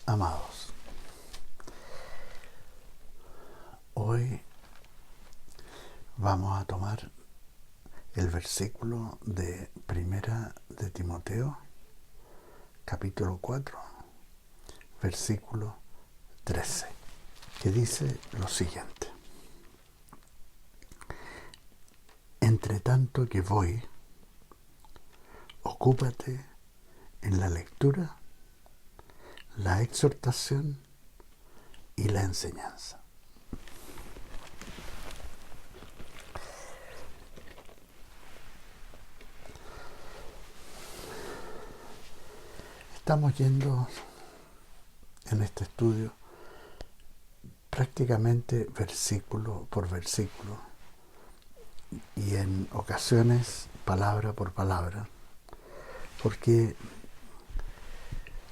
Amados, hoy vamos a tomar el versículo de Primera de Timoteo, capítulo 4, versículo 13, que dice lo siguiente: Entre tanto que voy, ocúpate en la lectura, la exhortación y la enseñanza. Estamos yendo en este estudio prácticamente versículo por versículo y en ocasiones palabra por palabra, porque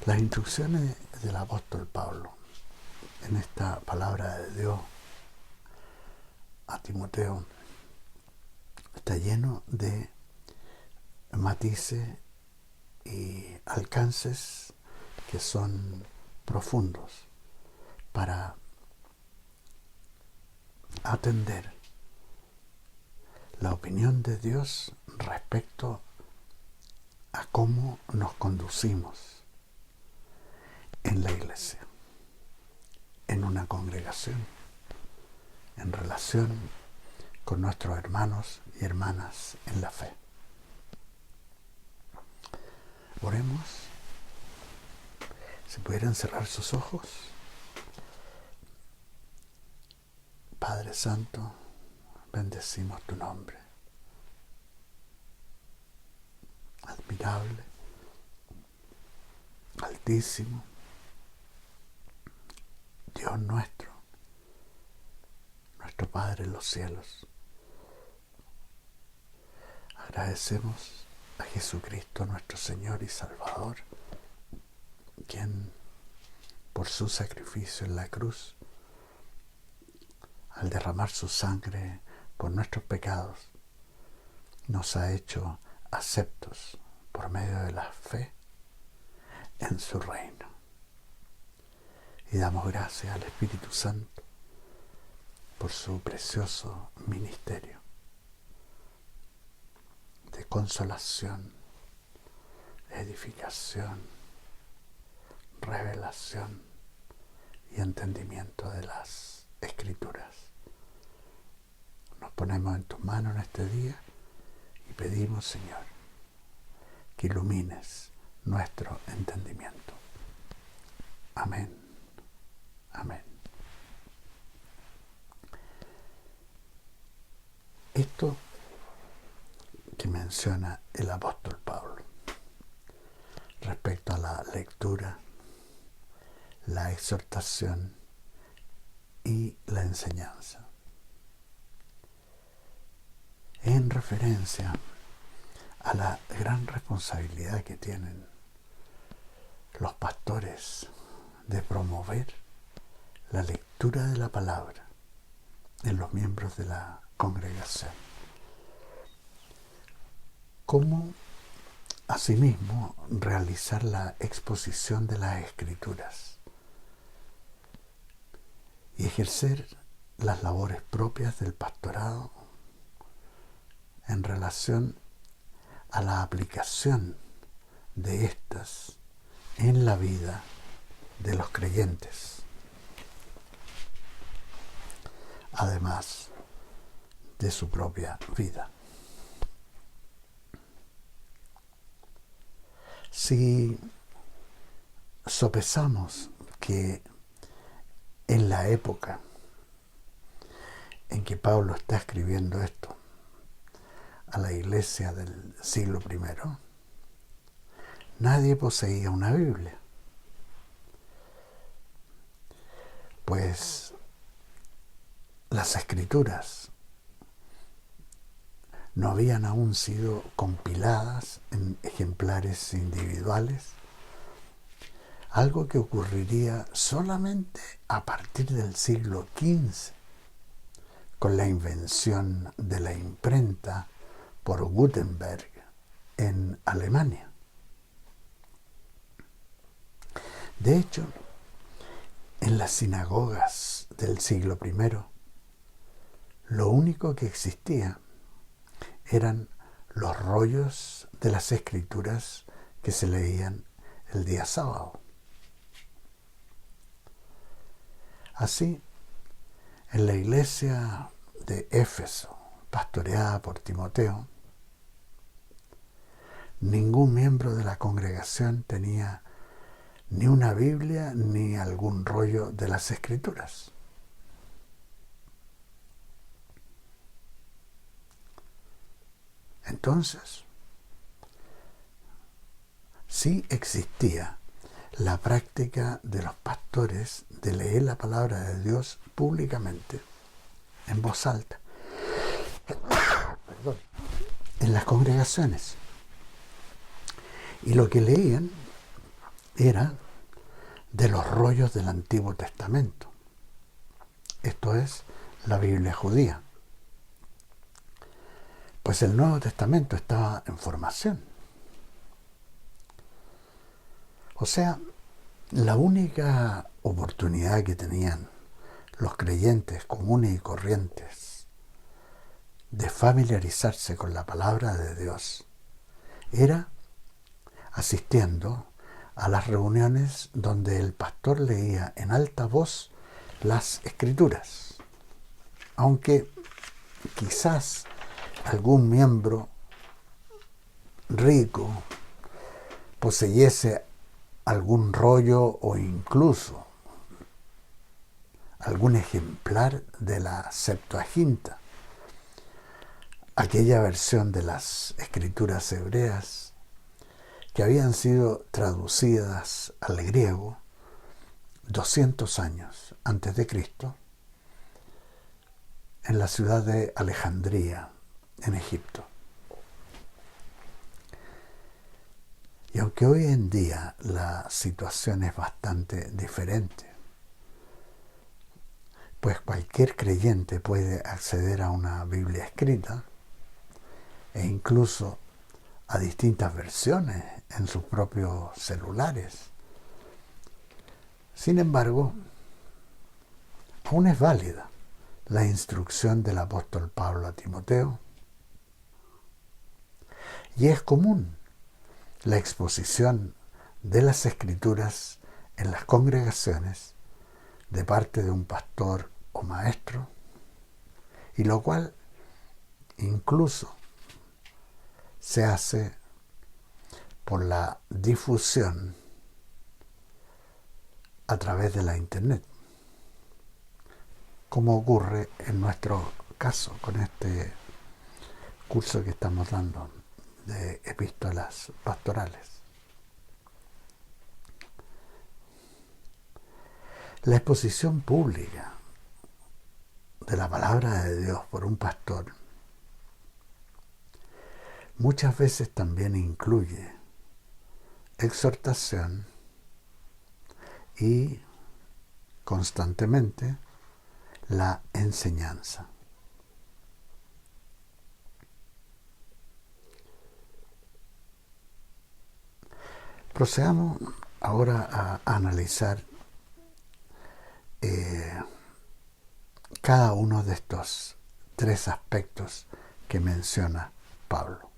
las instrucciones del apóstol Pablo en esta palabra de Dios a Timoteo está lleno de matices y alcances que son profundos para atender la opinión de Dios respecto a cómo nos conducimos en la iglesia, en una congregación, en relación con nuestros hermanos y hermanas en la fe. Oremos. Si pudieran cerrar sus ojos. Padre Santo, bendecimos tu nombre. Admirable, altísimo, Dios nuestro, nuestro Padre en los cielos. Agradecemos a Jesucristo, nuestro Señor y Salvador, quien por su sacrificio en la cruz, al derramar su sangre por nuestros pecados, nos ha hecho aceptos por medio de la fe en su reino. Y damos gracias al Espíritu Santo por su precioso ministerio de consolación, de edificación, revelación y entendimiento de las Escrituras. Nos ponemos en tus manos en este día y pedimos, Señor, que ilumines nuestro entendimiento. Amén. Amén. Esto que menciona el apóstol Pablo respecto a la lectura, la exhortación y la enseñanza, en referencia a la gran responsabilidad que tienen los pastores de promover la lectura de la palabra en los miembros de la congregación, como asimismo realizar la exposición de las Escrituras y ejercer las labores propias del pastorado en relación a la aplicación de estas en la vida de los creyentes, además de su propia vida. Si sopesamos que en la época en que Pablo está escribiendo esto a la iglesia del siglo I, nadie poseía una Biblia, pues las Escrituras no habían aún sido compiladas en ejemplares individuales, algo que ocurriría solamente a partir del siglo XV, con la invención de la imprenta por Gutenberg en Alemania. De hecho, En las sinagogas del siglo I, lo único que existía eran los rollos de las escrituras que se leían el día sábado. Así, en la iglesia de Éfeso, pastoreada por Timoteo, ningún miembro de la congregación tenía ni una Biblia ni algún rollo de las escrituras. Entonces, sí existía la práctica de los pastores de leer la palabra de Dios públicamente, en voz alta, en las congregaciones. Y lo que leían era de los rollos del Antiguo Testamento. Esto es la Biblia judía. Pues el Nuevo Testamento estaba en formación. O sea, la única oportunidad que tenían los creyentes comunes y corrientes de familiarizarse con la palabra de Dios era asistiendo a las reuniones donde el pastor leía en alta voz las escrituras, aunque quizás algún miembro rico poseyese algún rollo o incluso algún ejemplar de la Septuaginta, aquella versión de las escrituras hebreas que habían sido traducidas al griego 200 años antes de Cristo en la ciudad de Alejandría, en Egipto. Y aunque hoy en día la situación es bastante diferente, pues cualquier creyente puede acceder a una Biblia escrita e incluso a distintas versiones en sus propios celulares. Sin embargo, aún es válida la instrucción del apóstol Pablo a Timoteo y es común la exposición de las escrituras en las congregaciones de parte de un pastor o maestro, y lo cual incluso se hace por la difusión a través de la internet, como ocurre en nuestro caso con este curso que estamos dando de epístolas pastorales. La exposición pública de la palabra de Dios por un pastor muchas veces también incluye exhortación y constantemente la enseñanza. Procedamos ahora a analizar cada uno de estos tres aspectos que menciona Pablo.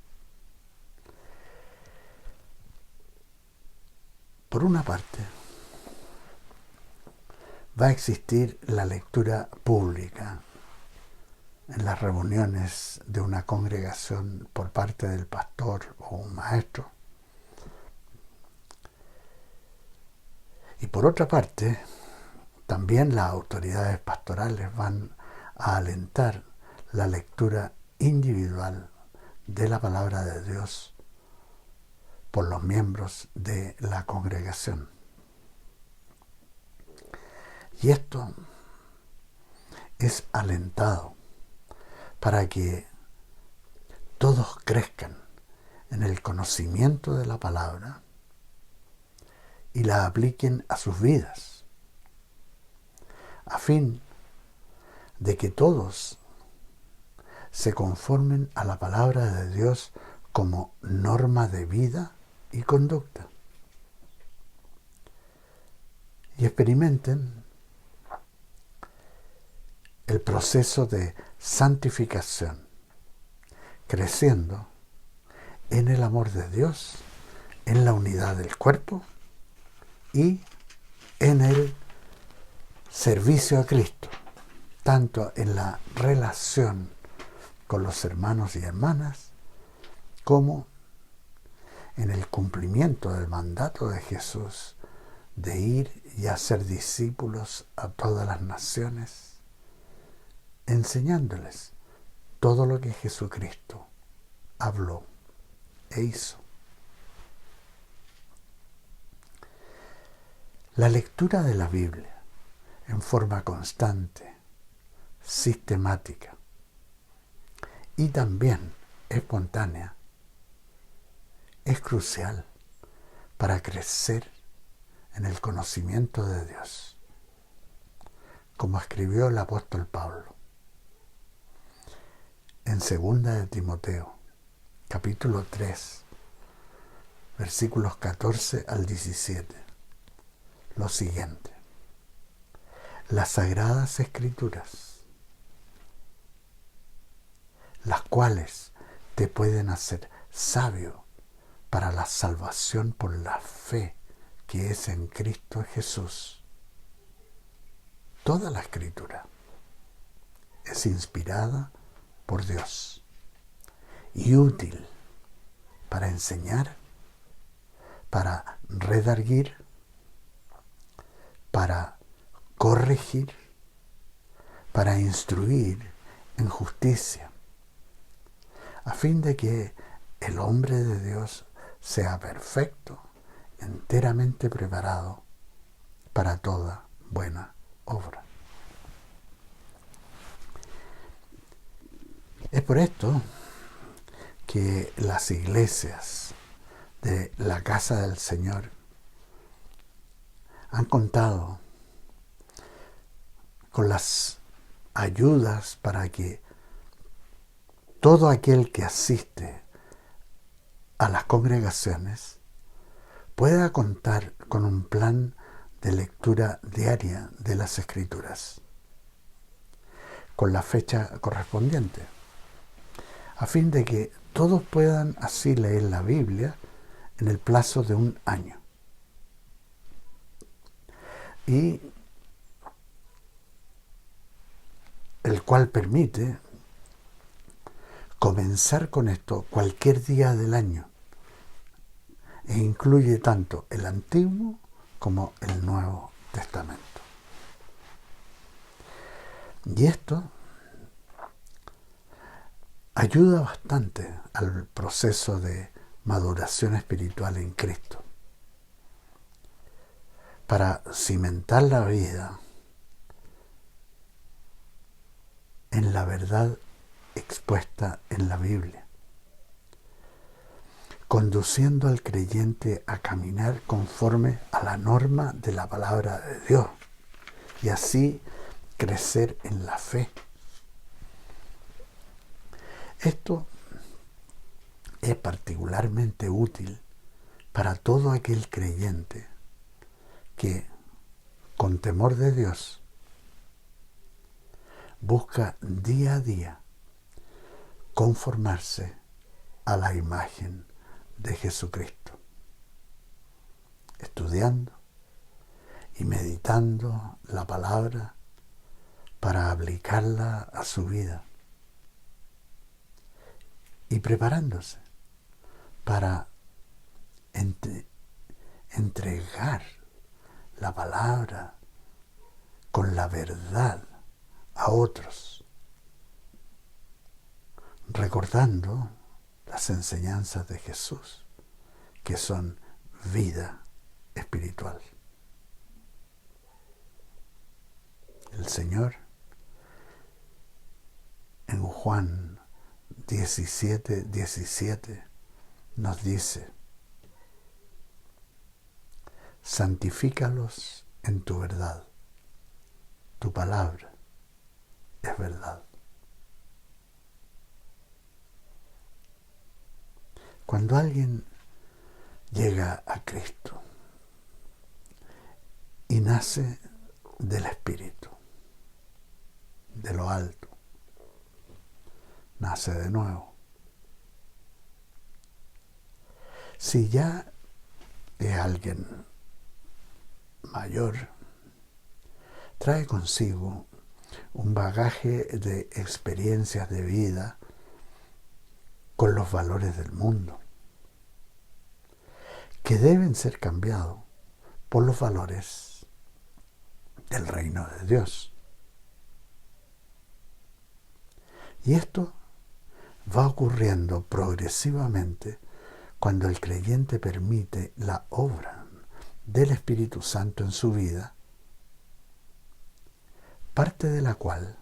Por una parte, va a existir la lectura pública en las reuniones de una congregación por parte del pastor o un maestro. Y por otra parte, también las autoridades pastorales van a alentar la lectura individual de la palabra de Dios por los miembros de la congregación. Y esto es alentado para que todos crezcan en el conocimiento de la palabra y la apliquen a sus vidas, a fin de que todos se conformen a la palabra de Dios como norma de vida y conducta, y experimenten el proceso de santificación, creciendo en el amor de Dios, en la unidad del cuerpo y en el servicio a Cristo, tanto en la relación con los hermanos y hermanas, como en el cumplimiento del mandato de Jesús de ir y hacer discípulos a todas las naciones, enseñándoles todo lo que Jesucristo habló e hizo. La lectura de la Biblia en forma constante, sistemática y también espontánea es crucial para crecer en el conocimiento de Dios, como escribió el apóstol Pablo en 2 de Timoteo, capítulo 3, versículos 14 al 17, lo siguiente: las sagradas escrituras, las cuales te pueden hacer sabio para la salvación por la fe que es en Cristo Jesús. Toda la escritura es inspirada por Dios y útil para enseñar, para redarguir, para corregir, para instruir en justicia, a fin de que el hombre de Dios sea perfecto, enteramente preparado para toda buena obra. Es por esto que las iglesias de la casa del Señor han contado con las ayudas para que todo aquel que asiste a las congregaciones pueda contar con un plan de lectura diaria de las Escrituras, con la fecha correspondiente, a fin de que todos puedan así leer la Biblia en el plazo de un año. Y el cual permite comenzar con esto cualquier día del año e incluye tanto el Antiguo como el Nuevo Testamento. Y esto ayuda bastante al proceso de maduración espiritual en Cristo, para cimentar la vida en la verdad expuesta en la Biblia, conduciendo al creyente a caminar conforme a la norma de la palabra de Dios y así crecer en la fe. Esto es particularmente útil para todo aquel creyente que, con temor de Dios, busca día a día conformarse a la imagen de Jesucristo, estudiando y meditando la palabra para aplicarla a su vida y preparándose para entregar la palabra con la verdad a otros, recordando las enseñanzas de Jesús, que son vida espiritual. El Señor en Juan 17:17 nos dice: santifícalos en tu verdad, tu palabra es verdad. Cuando alguien llega a Cristo y nace del Espíritu, de lo alto, nace de nuevo. Si ya es alguien mayor, trae consigo un bagaje de experiencias de vida con los valores del mundo, que deben ser cambiados por los valores del reino de Dios. Y esto va ocurriendo progresivamente cuando el creyente permite la obra del Espíritu Santo en su vida, parte de la cual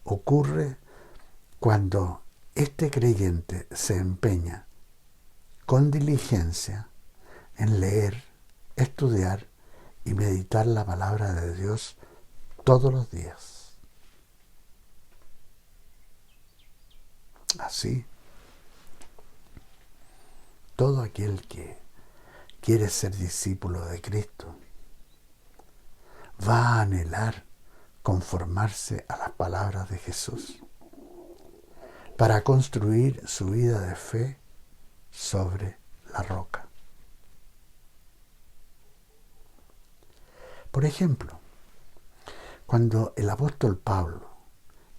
ocurre cuando este creyente se empeña con diligencia en leer, estudiar y meditar la palabra de Dios todos los días. Así, todo aquel que quiere ser discípulo de Cristo va a anhelar conformarse a las palabras de Jesús para construir su vida de fe sobre la roca. Por ejemplo, cuando el apóstol Pablo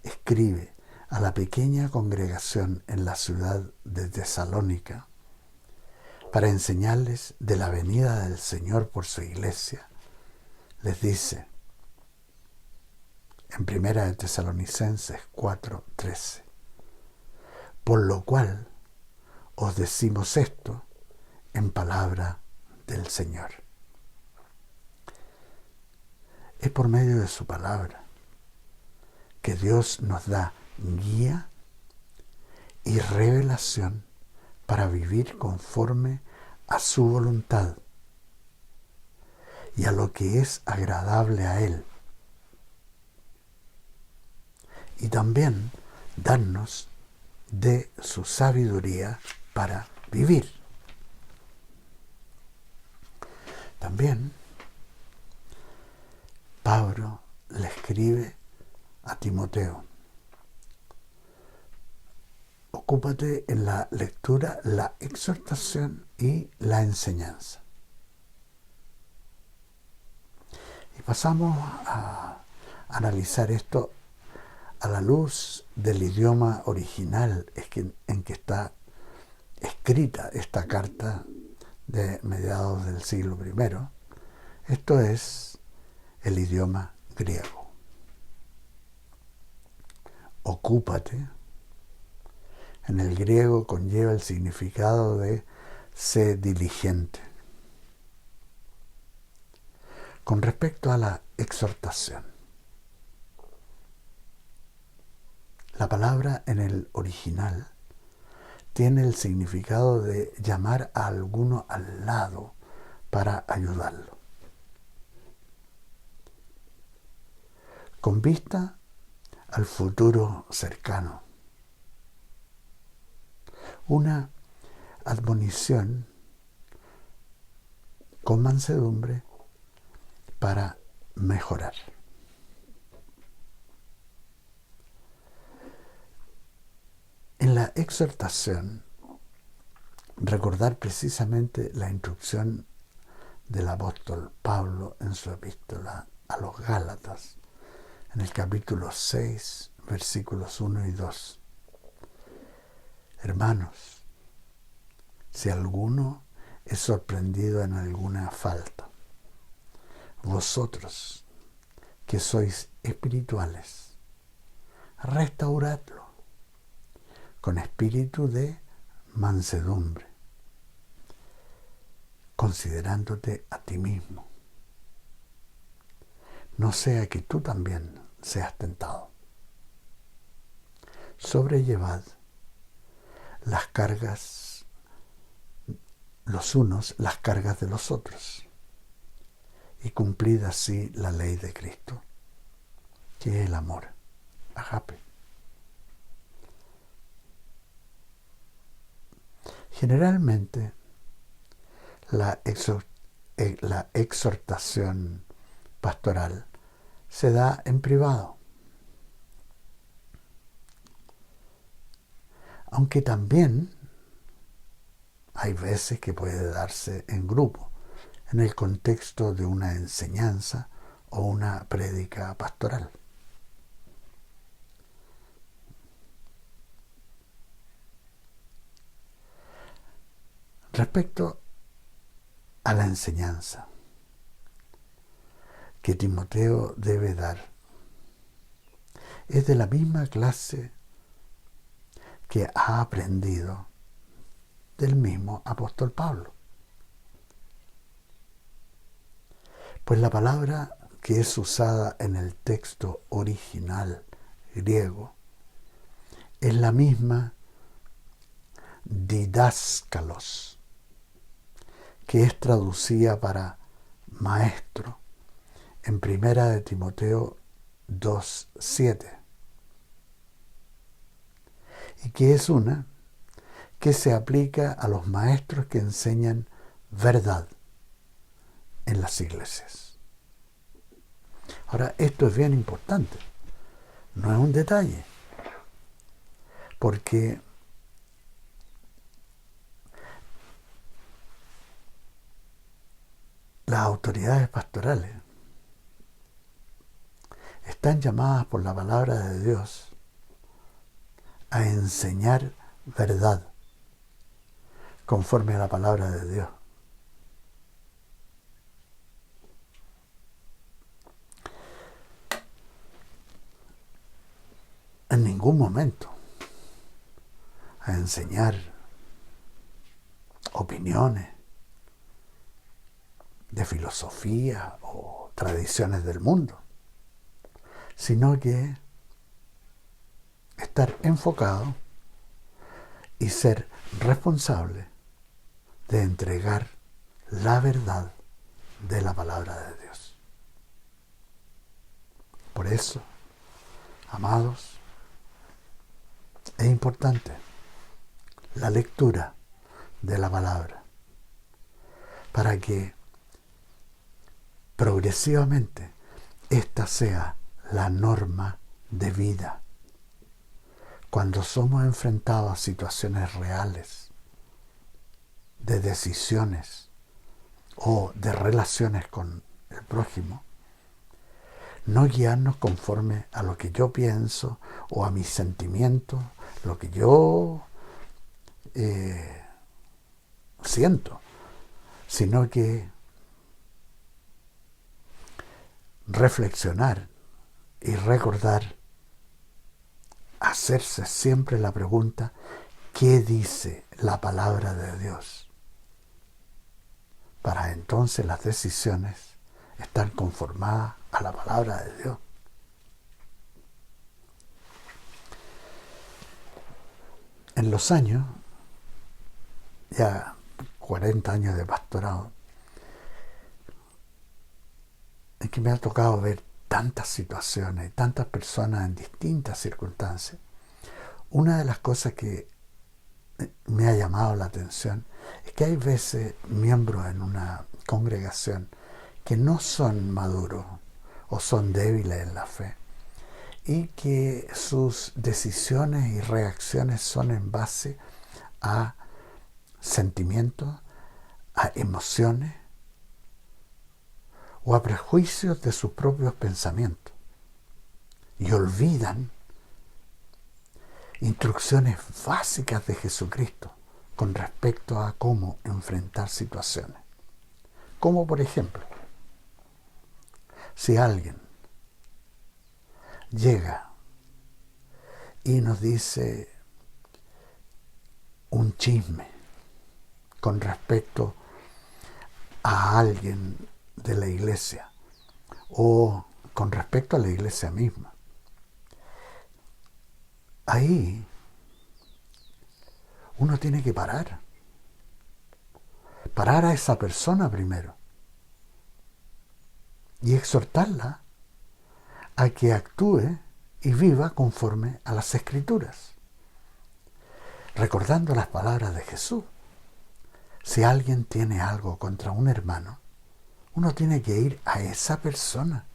escribe a la pequeña congregación en la ciudad de Tesalónica para enseñarles de la venida del Señor por su iglesia, les dice en 1 Tesalonicenses 4:13: por lo cual os decimos esto en palabra del Señor. Es por medio de su palabra que Dios nos da guía y revelación para vivir conforme a su voluntad y a lo que es agradable a Él. Y también darnos de su sabiduría para vivir. También Pablo le escribe a Timoteo: ocúpate en la lectura, la exhortación y la enseñanza. Y pasamos a analizar esto a la luz del idioma original en que está escrita esta carta de mediados del siglo I. Esto es el idioma griego. Ocúpate, en el griego conlleva el significado de sé diligente. Con respecto a la exhortación, la palabra en el original tiene el significado de llamar a alguno al lado para ayudarlo. Con vista al futuro cercano, una admonición con mansedumbre para mejorar. En la exhortación, recordar precisamente la instrucción del apóstol Pablo en su epístola a los Gálatas, en el capítulo 6, versículos 1 y 2. Hermanos, si alguno es sorprendido en alguna falta, vosotros que sois espirituales, restauradlo con espíritu de mansedumbre, considerándote a ti mismo, no sea que tú también seas tentado. Sobrellevad las cargas, los unos las cargas de los otros, y cumplid así la ley de Cristo, que es el amor, agape. Generalmente, la exhortación pastoral se da en privado, Aunque también hay veces que puede darse en grupo, en el contexto de una enseñanza o una prédica pastoral. Respecto a la enseñanza que Timoteo debe dar, es de la misma clase que ha aprendido del mismo apóstol Pablo. Pues la palabra que es usada en el texto original griego es la misma didáskalos, que es traducida para maestro en 1 de Timoteo 2:7, y que es una que se aplica a los maestros que enseñan verdad en las iglesias. Ahora, esto es bien importante, no es un detalle, porque las autoridades pastorales están llamadas por la palabra de Dios a enseñar verdad conforme a la palabra de Dios. En ningún momento a enseñar opiniones de filosofía o tradiciones del mundo, sino que estar enfocado y ser responsable de entregar la verdad de la palabra de Dios. Por eso, amados, es importante la lectura de la palabra para que progresivamente esta sea la norma de vida. Cuando somos enfrentados a situaciones reales, de decisiones o de relaciones con el prójimo, no guiarnos conforme a lo que yo pienso o a mis sentimientos, lo que yo siento, sino que reflexionar y recordar, hacerse siempre la pregunta: ¿qué dice la palabra de Dios? Para entonces las decisiones estar conformadas a la palabra de Dios. En los años, ya 40 años de pastorado, es que me ha tocado ver tantas situaciones, tantas personas en distintas circunstancias. Una de las cosas que me ha llamado la atención es que hay veces miembros en una congregación que no son maduros o son débiles en la fe y que sus decisiones y reacciones son en base a sentimientos, a emociones o a prejuicios de sus propios pensamientos, y olvidan instrucciones básicas de Jesucristo con respecto a cómo enfrentar situaciones. Como por ejemplo, si alguien llega y nos dice un chisme con respecto a alguien de la iglesia o con respecto a la iglesia misma, ahí uno tiene que parar a esa persona primero y exhortarla a que actúe y viva conforme a las Escrituras, recordando las palabras de Jesús. Si alguien tiene algo contra un hermano, uno tiene que ir a esa persona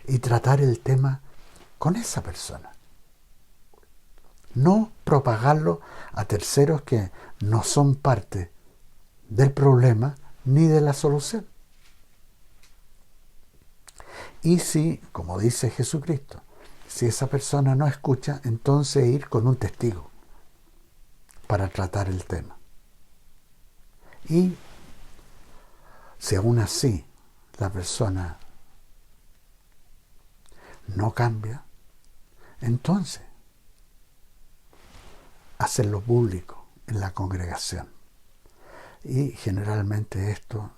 y tratar el tema con esa persona. no propagarlo a terceros que no son parte del problema ni de la solución. Y si, como dice Jesucristo, si esa persona no escucha, entonces ir con un testigo para tratar el tema. Y si aún así la persona no cambia, entonces hacerlo público en la congregación. Y generalmente esto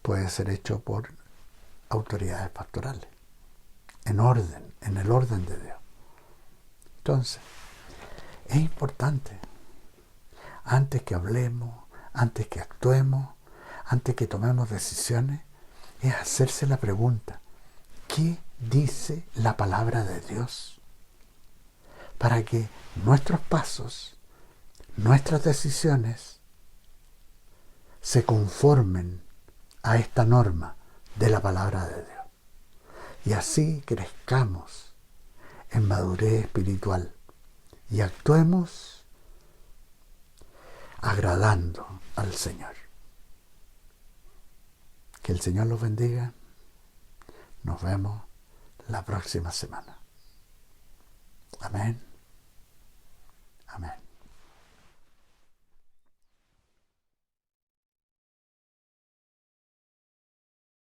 puede ser hecho por autoridades pastorales, en el orden de Dios. Entonces, es importante, antes que hablemos, antes que actuemos, antes que tomemos decisiones, es hacerse la pregunta, ¿qué dice la palabra de Dios? Para que nuestros pasos, nuestras decisiones, se conformen a esta norma de la palabra de Dios. Y así crezcamos en madurez espiritual y actuemos agradando al Señor. Que el Señor los bendiga. Nos vemos la próxima semana. Amén. Amén.